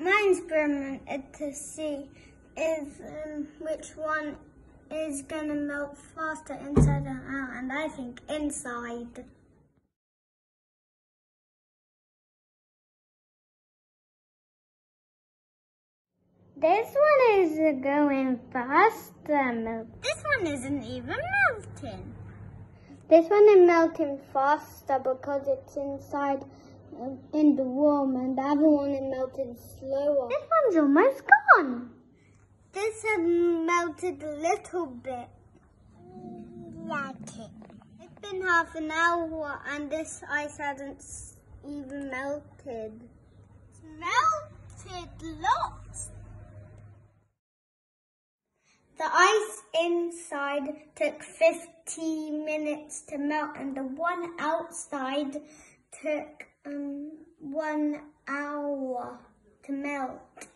My experiment is to see is which one is going to melt faster, inside or out, and I think inside. This one is going faster. This one isn't even melting. This one is melting faster because it's inside in the warm, and the other one is melting slower. This one's almost gone. This has melted a little bit. Like it. It's been half an hour and this ice hasn't even melted. It's melted lots. The ice inside took 15 minutes to melt and the one outside took 1 hour to melt.